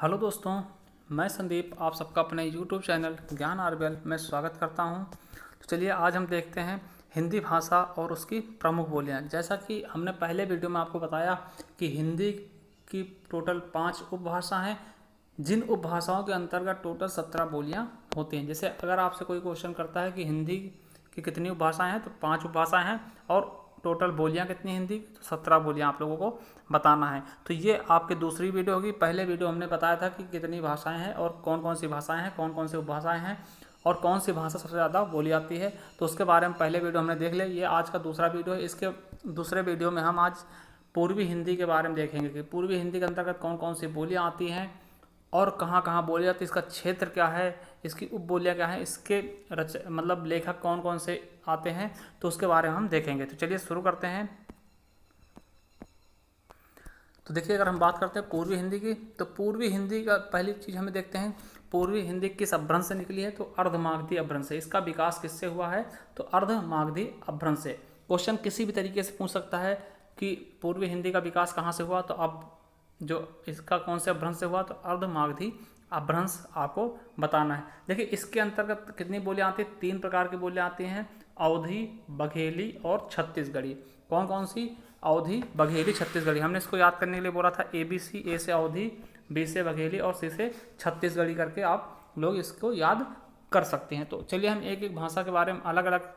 Hello दोस्तों, मैं संदीप आप सबका अपने YouTube चैनल ज्ञान आरबीएल में स्वागत करता हूं। तो चलिए आज हम देखते हैं हिंदी भाषा और उसकी प्रमुख बोलियां। जैसा कि हमने पहले वीडियो में आपको बताया कि हिंदी की टोटल 5 उपभाषा हैं, जिन उपभाषाओं के अंतर्गत टोटल 17 बोलियां होती हैं। जैसे अगर आपसे कोई क्वेश्चन करता है कि हिंदी की कितनी उपभाषाएँ हैं, तो 5 उपभाषाएँ हैं और टोटल बोलियां कितनी हिंदी, तो 17 बोलियां आप लोगों को बताना है। तो ये आपकी दूसरी वीडियो होगी। पहले वीडियो हमने बताया था कि कितनी भाषाएं हैं और कौन कौन सी भाषाएं हैं, कौन कौन सी उपभाषाएं हैं और कौन सी भाषा सबसे ज़्यादा बोली जाती है, तो उसके बारे में पहले वीडियो हमने देख लिया। ये आज का दूसरा वीडियो है। इसके दूसरे वीडियो में हम आज पूर्वी हिंदी के बारे में देखेंगे कि पूर्वी हिंदी के अंतर्गत कौन कौन सी बोलियाँ आती हैं और कहाँ कहाँ बोली जाती है, इसका क्षेत्र क्या है, इसकी उपबोलियाँ क्या हैं, इसके मतलब लेखक कौन कौन से आते हैं, तो उसके बारे में हम देखेंगे। तो चलिए शुरू करते हैं। तो देखिए, अगर हम बात करते हैं पूर्वी हिंदी की, तो पूर्वी हिंदी का पहली चीज़ हमें देखते हैं पूर्वी हिंदी किस अपभ्रंश से निकली है, तो अर्धमागधी अपभ्रंश से। इसका विकास किससे हुआ है, तो अर्धमागधी अपभ्रंश से। क्वेश्चन किसी भी तरीके से पूछ सकता है कि पूर्वी हिंदी का विकास कहाँ से हुआ, तो अब जो इसका कौन से अपभ्रंश से हुआ, तो अर्धमागधी अपभ्रंश आपको बताना है। देखिए, इसके अंतर्गत कितनी बोलियाँ आती हैं, 3 प्रकार की बोलियाँ आती हैं, अवधी, बघेली और छत्तीसगढ़ी। कौन कौन सी, अवधी, बघेली, छत्तीसगढ़ी। हमने इसको याद करने के लिए बोला था ABC, ए से अवधी, बी से बघेली और सी से छत्तीसगढ़ी करके आप लोग इसको याद कर सकते हैं। तो चलिए हम एक एक भाषा के बारे में अलग अलग,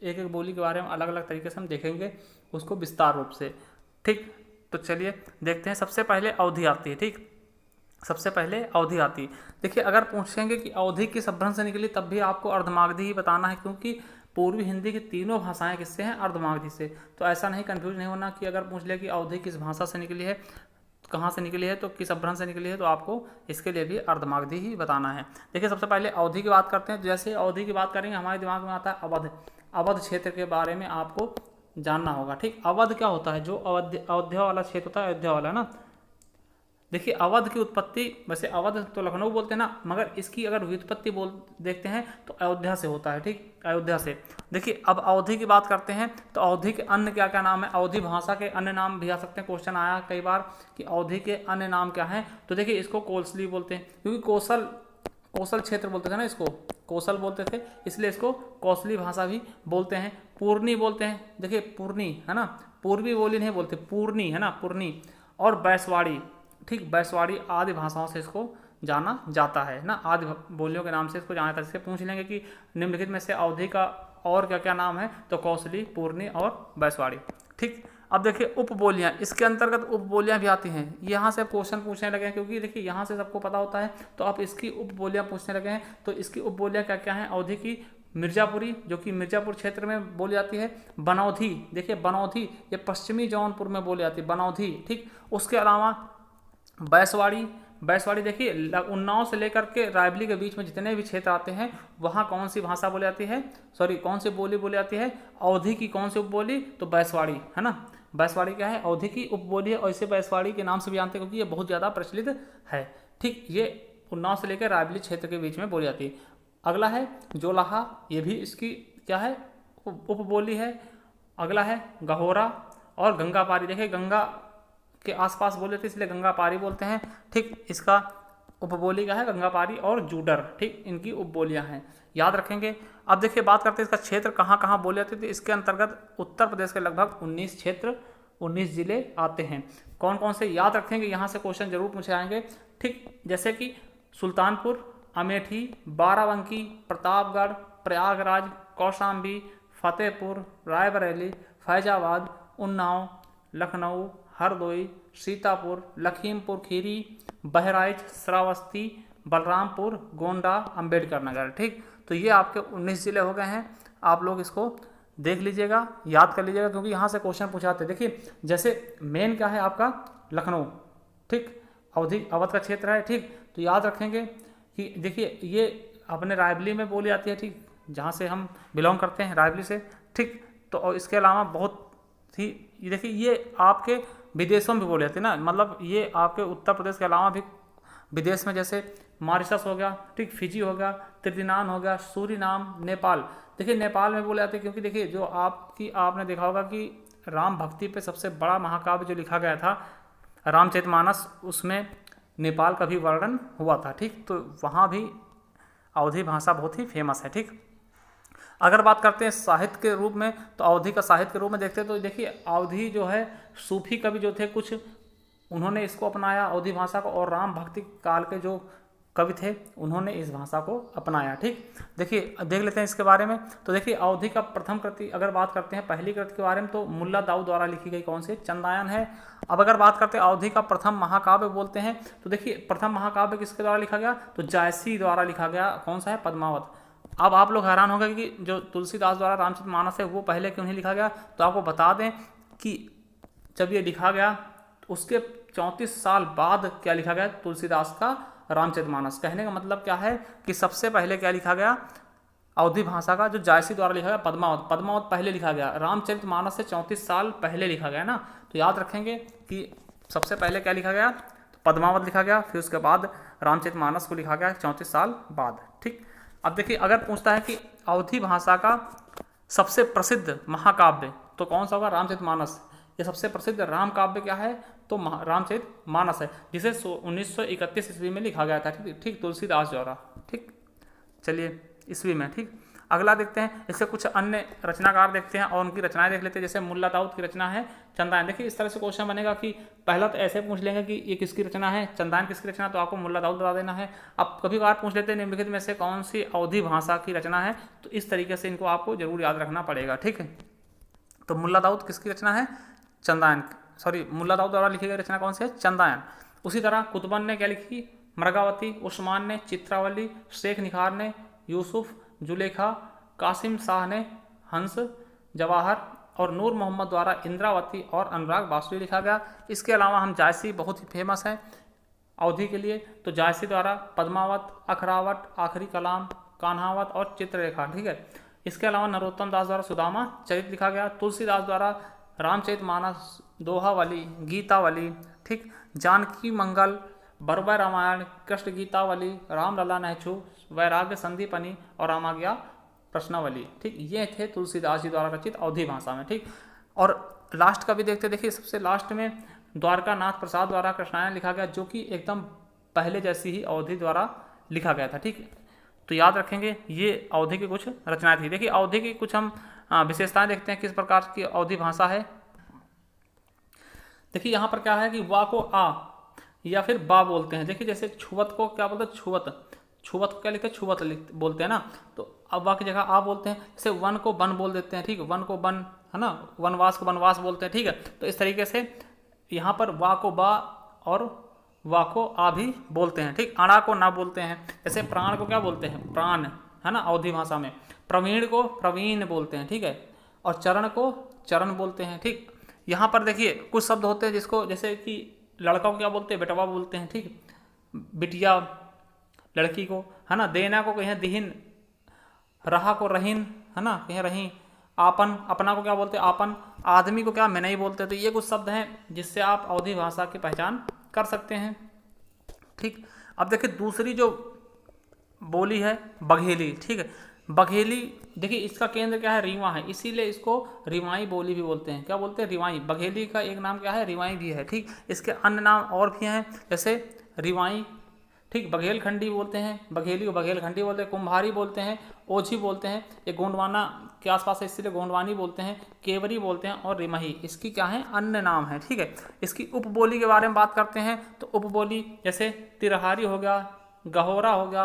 एक एक बोली के बारे में अलग अलग तरीके से हम देखेंगे उसको विस्तार रूप से। ठीक, तो चलिए देखते हैं। सबसे पहले अवधी आती है। ठीक, सबसे पहले अवधी आती है। देखिए, अगर पूछेंगे कि अवधी किस अपभ्रंश से निकली, तब भी आपको अर्धमागधी ही बताना है, क्योंकि पूर्वी हिंदी की तीनों भाषाएं किससे हैं, अर्धमागधी से। तो ऐसा नहीं, कंफ्यूज नहीं होना कि अगर पूछ ले कि अवधी किस भाषा से निकली है, कहाँ से निकली है, तो किस अपभ्रंश से निकली है, तो आपको इसके लिए भी अर्धमागधी ही बताना है। देखिए, सबसे पहले अवधी की बात करते हैं। जैसे अवधी की बात करेंगे, हमारे दिमाग में आता है अवध। अवध क्षेत्र के बारे में आपको जानना होगा। ठीक, अवध क्या होता है, जो अयोध्या वाला क्षेत्र होता है, अयोध्या वाला ना। देखिए, अवध की उत्पत्ति, वैसे अवध तो लखनऊ बोलते हैं ना, मगर इसकी अगर व्युत्पत्ति बोल देखते हैं तो अयोध्या से होता है। ठीक, अयोध्या से। देखिए, अब अवधी की बात करते हैं, तो अवधी के अन्य क्या क्या नाम है, अवधी भाषा के अन्य नाम भी आ सकते हैं। क्वेश्चन आया कई बार कि अवधी के अन्य नाम क्या हैं, तो देखिए इसको कोसली बोलते हैं, क्योंकि कौशल क्षेत्र बोलते थे ना, इसको कौशल बोलते थे, इसलिए इसको कौशली भाषा भी बोलते हैं। पूर्णी बोलते हैं, देखिए पूर्णी है ना, पूर्वी बोली नहीं बोलते, पूर्णी है ना, पूर्णी। और बैसवाड़ी। ठीक, बैसवाड़ी आदि भाषाओं से इसको जाना जाता है ना, आदि बोलियों के नाम से इसको जाना जाता है। इससे पूछ लेंगे कि निम्नलिखित में से अवधी का और क्या क्या नाम है, तो कौशली, पूर्णी और बैसवाड़ी। ठीक, अब देखिए उपबोलियाँ, इसके अंतर्गत उपबोलियाँ भी आती हैं। यहाँ से क्वेश्चन पूछने लगे हैं, क्योंकि देखिए यहाँ से सबको पता होता है, तो आप इसकी उपबोलियाँ पूछने लगे हैं। तो इसकी उपबोलियाँ क्या क्या हैं, अवधी की मिर्जापुरी, जो कि मिर्जापुर क्षेत्र में बोली जाती है। बनौधी, देखिए बनौधी ये पश्चिमी जौनपुर में बोली जाती है, बनौधी। ठीक, उसके अलावा बैसवाड़ी। बैसवाड़ी देखिए उन्नाव से लेकर के रायबली के बीच में जितने भी क्षेत्र आते हैं, वहाँ कौन सी भाषा बोली जाती है, सॉरी कौन सी बोली बोली जाती है, अवधी की कौन सी उपबोली, तो बैसवाड़ी है ना। बैसवाड़ी क्या है, अवधी की उपबोली है, और इसे बैसवाड़ी के नाम से भी जानते हैं क्योंकि ये बहुत ज़्यादा प्रचलित है। ठीक, ये उन्नाव से लेकर रायबली क्षेत्र के बीच में बोली जाती है। अगला है जोलाहा, ये भी इसकी क्या है, उपबोली है। अगला है गहोरा और गंगा पारी। देखिए गंगा के आसपास बोले थे इसलिए गंगा पारी बोलते हैं। ठीक, इसका उपबोली का है गंगा पारी और जूडर। ठीक, इनकी उपबोलियां हैं, याद रखेंगे। अब देखिए बात करते हैं इसका क्षेत्र कहाँ कहाँ बोले जाते थे। इसके अंतर्गत उत्तर प्रदेश के लगभग 19 क्षेत्र, 19 जिले आते हैं। कौन कौन से याद रखेंगे, यहाँ से क्वेश्चन जरूर पूछे जाएंगे। ठीक, जैसे कि सुल्तानपुर, अमेठी, बाराबंकी, प्रतापगढ़, प्रयागराज, कौशाम्बी, फतेहपुर, रायबरेली, फैजाबाद, उन्नाव, लखनऊ, हरदोई, सीतापुर, लखीमपुर खीरी, बहराइच, श्रावस्ती, बलरामपुर, गोंडा, अंबेडकर नगर। ठीक, तो ये आपके 19 जिले हो गए हैं। आप लोग इसको देख लीजिएगा, याद कर लीजिएगा, क्योंकि यहाँ से क्वेश्चन पूछाते हैं। देखिए जैसे मेन क्या है आपका, लखनऊ। ठीक, अवध का क्षेत्र है। ठीक, तो याद रखेंगे कि देखिए ये अपने रायबली में बोली जाती है। ठीक, जहाँ से हम बिलोंग करते हैं, रायबली से। ठीक, तो और इसके अलावा बहुत ही, देखिए ये आपके विदेशों में भी बोले जाते हैं ना, मतलब ये आपके उत्तर प्रदेश के अलावा भी विदेश में, जैसे मॉरिशस हो गया, ठीक, फिजी हो गया, त्रिदिनान हो गया, सूरीनाम, नेपाल। देखिए नेपाल में बोले जाते हैं, क्योंकि देखिए जो आपने देखा होगा कि राम भक्ति पे सबसे बड़ा महाकाव्य जो लिखा गया था, रामचरितमानस, उसमें नेपाल का भी वर्णन हुआ था। ठीक, तो वहाँ भी अवधी भाषा बहुत ही फेमस है। ठीक, अगर बात करते हैं साहित्य के रूप में, तो अवधी का साहित्य के रूप में देखते हैं तो देखिए अवधी जो है सूफी कवि जो थे कुछ, उन्होंने इसको अपनाया अवधी भाषा को, और राम भक्ति काल के जो कवि थे उन्होंने इस भाषा को अपनाया। ठीक, देखिए देख लेते हैं इसके बारे में। तो देखिए अवधी का प्रथम कृति अगर बात करते हैं पहली कृति के बारे में, तो मुल्ला दाऊद द्वारा लिखी गई कौन सी, चंदायन है। अब अगर बात करते हैं अवधी का प्रथम महाकाव्य बोलते हैं, तो देखिए प्रथम महाकाव्य किसके द्वारा लिखा गया, तो जायसी द्वारा लिखा गया, कौन सा है, पद्मावत। अब आप लोग हैरान हो गए कि जो तुलसीदास द्वारा रामचरितमानस है वो पहले क्यों नहीं लिखा गया, तो आपको बता दें कि जब ये लिखा गया उसके 34 साल बाद क्या लिखा गया, तुलसीदास का रामचरितमानस। कहने का मतलब क्या है कि सबसे पहले क्या लिखा गया, अवधी भाषा का जो जायसी द्वारा लिखा गया पद्मावत, पद्मावत पहले लिखा गया, रामचरितमानस से 34 साल पहले लिखा गया ना। तो याद रखेंगे कि सबसे पहले क्या लिखा गया, तो पद्मावत लिखा गया, फिर उसके बाद रामचरितमानस को लिखा गया 34 साल बाद। ठीक, अब देखिए अगर पूछता है कि अवधी भाषा का सबसे प्रसिद्ध महाकाव्य तो कौन सा होगा, रामचरितमानस। ये सबसे प्रसिद्ध राम काव्य क्या है, तो रामचरितमानस है, जिसे 1931 ईस्वी में लिखा गया था। ठीक ठीक, तुलसीदास द्वारा। ठीक, चलिए ईस्वी में। ठीक, अगला देखते हैं, इससे कुछ अन्य रचनाकार देखते हैं और उनकी रचनाएं देख लेते हैं। जैसे मुल्ला दाऊद की रचना है चंदायन। देखिए इस तरह से क्वेश्चन बनेगा कि पहला तो ऐसे पूछ लेंगे कि ये किसकी रचना है, चंदायन किसकी रचना, तो आपको मुल्ला दाऊद बता देना है। अब कभी कभार पूछ लेते हैं निम्नलिखित में से कौन सी अवधी भाषा की रचना है, तो इस तरीके से इनको आपको जरूर याद रखना पड़ेगा। ठीक है, तो मुल्ला दाऊद किसकी रचना है, चंदायन, मुल्ला दाऊद द्वारा लिखी गई रचना कौन सी है, चंदायन। उसी तरह कुतुबन ने क्या लिखी, मृगावती, उस्मान ने चित्रावली, शेख निखार ने यूसुफ, जुलेखा, कासिम शाह ने हंस जवाहर, और नूर मोहम्मद द्वारा इंद्रावती और अनुराग बासुरी लिखा गया। इसके अलावा हम जायसी बहुत ही फेमस है अवधी के लिए, तो जायसी द्वारा पद्मावत, अखरावट, आखिरी कलाम, कान्हावत और चित्ररेखा। ठीक है, इसके अलावा नरोत्तम दास द्वारा सुदामा चरित लिखा गया, तुलसीदास द्वारा रामचरितमानस, दोहावली, गीतावली। ठीक, जानकी मंगल, बरबर रामायण, कृष्ण गीतावली, रामलला नहचू, वैराग्य संदीपनी और रामाज्ञा प्रश्नावली। ठीक, ये थे तुलसीदास जी द्वारा रचित अवधी भाषा में। ठीक, और लास्ट का भी देखते, देखिए सबसे लास्ट में द्वारका नाथ प्रसाद द्वारा कृष्णायन लिखा गया, जो कि एकदम पहले जैसी ही अवधी द्वारा लिखा गया था। ठीक, तो याद रखेंगे ये अवधी की कुछ रचनाएं थी। देखिए अवधी की कुछ हम विशेषताएं देखते हैं किस प्रकार की अवधी भाषा है। देखिए यहाँ पर क्या है कि वा को आ या फिर बा बोलते हैं। देखिए जैसे छुवत को क्या बोलते हैं, छुवत, छुवत को क्या लिखते हैं, छुवत बोलते हैं ना, तो अब वा की जगह आ बोलते हैं। जैसे वन को बन बोल देते हैं। ठीक, वन को बन, है ना, वनवास को वनवास बोलते हैं। ठीक है, तो इस तरीके से यहाँ पर वा को बा और वा को आ भी बोलते हैं। ठीक, अणा को ना बोलते हैं। जैसे प्राण को क्या बोलते हैं, प्राण, है ना, अवधी भाषा में। प्रवीण को प्रवीण बोलते हैं। ठीक है, और चरण को चरण बोलते हैं। ठीक, यहाँ पर देखिए कुछ शब्द होते हैं जिसको, जैसे कि लड़का को क्या बोलते हैं, बेटवा बोलते हैं। ठीक, बिटिया लड़की को, है ना, देना को कहें दिहिन, रहा को रहीन, है ना, कहें रही, आपन, अपना को क्या बोलते हैं, आपन, आदमी को क्या मैंने ही बोलते हैं। तो ये कुछ शब्द हैं जिससे आप अवधी भाषा की पहचान कर सकते हैं। ठीक, अब देखिए दूसरी जो बोली है बघेली। ठीक है, बघेली देखिए इसका केंद्र क्या है, रीवा है, इसीलिए इसको रिवाई बोली भी बोलते हैं। क्या बोलते हैं, रिवाई। बघेली का एक नाम क्या है, रिवाई भी है। ठीक, इसके अन्य नाम और भी हैं, जैसे रिवाई। ठीक, बघेलखंडी बोलते हैं, बघेली को बघेलखंडी बोलते हैं, कुम्हारी बोलते हैं, ओझी बोलते हैं, ये गोंडवाना के आसपास है इसलिए गोंडवानी बोलते हैं, केवरी बोलते हैं और रिमही, इसकी क्या है, अन्य नाम है। ठीक है, इसकी उपबोली के बारे में बात करते हैं तो उपबोली जैसे तिरहारी हो गया, गहोरा हो गया,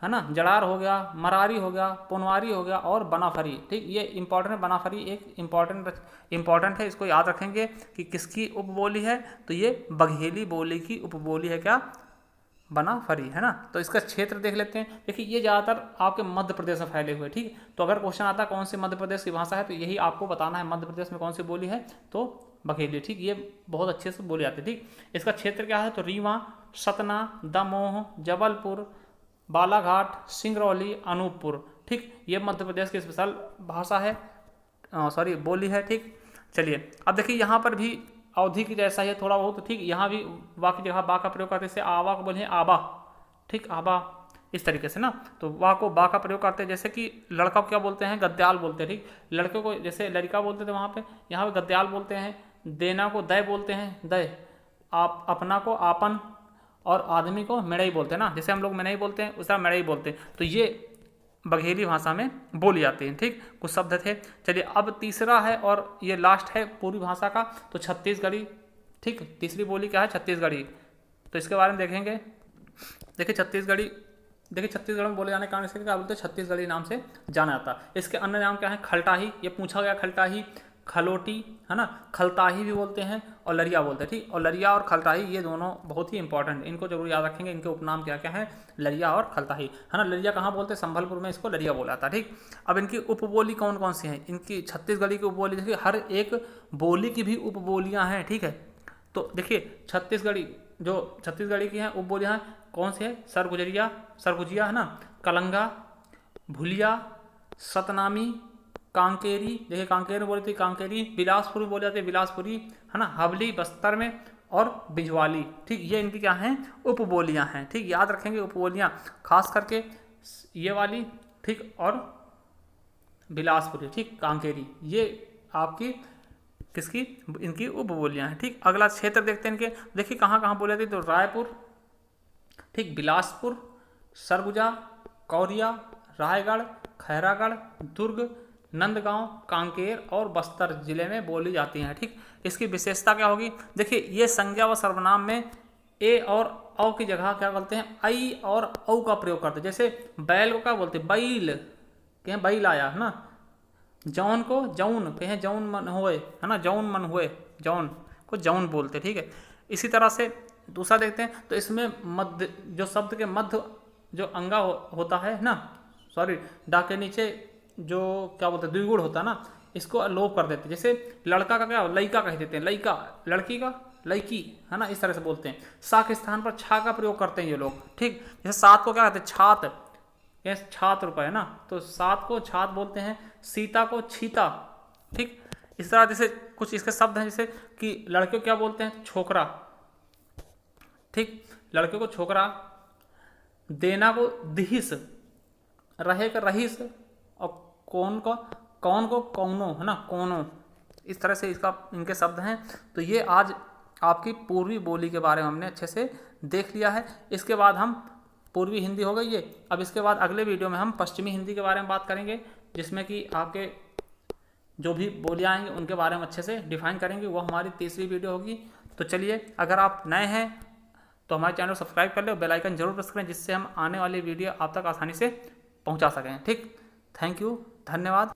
है ना, जड़ार हो गया, मरारी हो गया, पुनवारी हो गया और बनाफरी। ठीक, ये इंपॉर्टेंट है, बनाफरी एक इंपॉर्टेंट है, इसको याद रखेंगे कि किसकी उपबोली है, तो ये बघेली बोली की उपबोली है, क्या, बनाफरी, है ना। तो इसका क्षेत्र देख लेते हैं। देखिए ये ज़्यादातर आपके मध्य प्रदेश में फैले हुए। ठीक, तो अगर क्वेश्चन आता है कौन सी मध्य प्रदेश की भाषा है, तो यही आपको बताना है मध्य प्रदेश में कौन सी बोली है, तो बघेली। ठीक, ये बहुत अच्छे से बोली जाती है। ठीक, इसका क्षेत्र क्या है, तो रीवा, सतना, दमोह, जबलपुर, बालाघाट, सिंगरौली, अनूपपुर। ठीक, ये मध्य प्रदेश की स्पेशल भाषा है, बोली है। ठीक, चलिए अब देखिए यहाँ पर भी अवधी की जैसा ही थोड़ा बहुत। ठीक, यहाँ भी वा की जगह बा का प्रयोग करते हैं, आवा को बोले आबा। ठीक, आबा, इस तरीके से ना, तो वा को बा का प्रयोग करते हैं। जैसे कि लड़का को क्या बोलते हैं, गद्याल बोलते हैं। ठीक, लड़के को जैसे लड़का बोलते थे वहाँ पे, यहाँ पे गद्याल बोलते हैं। देना को दय बोलते हैं, दय। आप अपना को आपन, और आदमी को मेड़ई बोलते हैं ना, जैसे हम लोग मेड़ई बोलते हैं उस तरह मेड़ई बोलते हैं। तो ये बघेली भाषा में बोली जाती है। ठीक, कुछ शब्द थे। चलिए अब तीसरा है और ये लास्ट है पूर्वी भाषा का, तो छत्तीसगढ़ी। ठीक, तीसरी बोली क्या है? छत्तीसगढ़ी। तो इसके बारे में देखेंगे। देखिए छत्तीसगढ़ी, देखिए छत्तीसगढ़ में बोले जाने के कारण इसके क्या बोलते हैं? छत्तीसगढ़ी नाम से जाना जाता है। इसके अन्य नाम क्या है? खलटाही, ये पूछा गया। खलटाही, खलोटी, है ना, खलताही भी बोलते हैं और लरिया बोलते हैं। ठीक, और लरिया और खलताही ये दोनों बहुत ही इंपॉर्टेंट, इनको जरूर याद रखेंगे। इनके उपनाम क्या क्या है? लरिया और खलताही, है ना। लरिया कहाँ बोलते हैं? संभलपुर में इसको लरिया बोला था। ठीक, अब इनकी उपबोली कौन कौन सी हैं? इनकी छत्तीसगढ़ी की उपबोली देखिए, हर एक बोली की भी उपबोलियाँ हैं। ठीक है, तो देखिए छत्तीसगढ़ी, जो छत्तीसगढ़ी की हैं उपबोलियाँ हैं कौन सी है? सरगुजरिया, सरगुजिया, है ना, कलंगा, भुलिया, सतनामी, कांकेरी, देखिए कांकेर बोली थी कांकेरी, बिलासपुरी बोले जाते हैं बिलासपुरी, है ना, हबली बस्तर में, और बिजवाली। ठीक, ये इनकी क्या हैं? उपबोलियाँ हैं। ठीक, याद रखेंगे उपबोलियाँ खास करके ये वाली। ठीक, और बिलासपुरी, ठीक, कांकेरी, ये आपकी किसकी? इनकी उपबोलियाँ हैं। ठीक, अगला क्षेत्र देखते हैं इनके। देखिए कहाँ कहाँ बोले थे? तो रायपुर, ठीक, बिलासपुर, सरगुजा, कौरिया, रायगढ़, खैरागढ़, दुर्ग, नंदगांव, कांकेर और बस्तर जिले में बोली जाती हैं। ठीक, इसकी विशेषता क्या होगी? देखिए ये संज्ञा व सर्वनाम में ए और औ की जगह क्या बोलते हैं? आई और औ का प्रयोग करते हैं। जैसे बैल को क्या बोलते हैं? बैल, कहें बैल आया, है ना। जौन को जौन, कहें जौन मन हुए, है ना, जौन मन हुए, जौन को जौन बोलते। ठीक है, इसी तरह से दूसरा देखते हैं। तो इसमें मध्य, जो शब्द के मध्य जो अंगा होता है ना, सॉरी, डा के नीचे जो क्या बोलते हैं? द्विगुण होता है ना, इसको लोप कर देते हैं। जैसे लड़का का क्या? लइका कह देते हैं, लइका, लड़की का लड़की, है ना, इस तरह से बोलते हैं। सा के स्थान पर छा का प्रयोग करते हैं ये लोग। ठीक, जैसे सात को क्या कहते हैं? छात, ये छात्र रुपये, है ना, तो सात को छात बोलते हैं। सीता को छीता। ठीक, इस तरह जैसे कुछ इसके शब्द हैं, जैसे कि लड़के को क्या बोलते हैं? छोकरा। ठीक, लड़के को छोकरा, देना को दिहिस, रहे का रहीस, और कौन को कौनो, है ना, कोनो। इस तरह से इसका इनके शब्द हैं। तो ये आज आपकी पूर्वी बोली के बारे में हमने अच्छे से देख लिया है। इसके बाद हम, पूर्वी हिंदी हो गई ये, अब इसके बाद अगले वीडियो में हम पश्चिमी हिंदी के बारे में बात करेंगे, जिसमें कि आपके जो भी बोलियाँ आएंगे उनके बारे में अच्छे से डिफाइन करेंगे। वो हमारी तीसरी वीडियो होगी। तो चलिए, अगर आप नए हैं तो हमारे चैनल को सब्सक्राइब कर लें और बेल आइकन जरूर प्रेस करें, जिससे हम आने वाली वीडियो आप तक आसानी से पहुंचा सकें। ठीक, थैंक यू, धन्यवाद।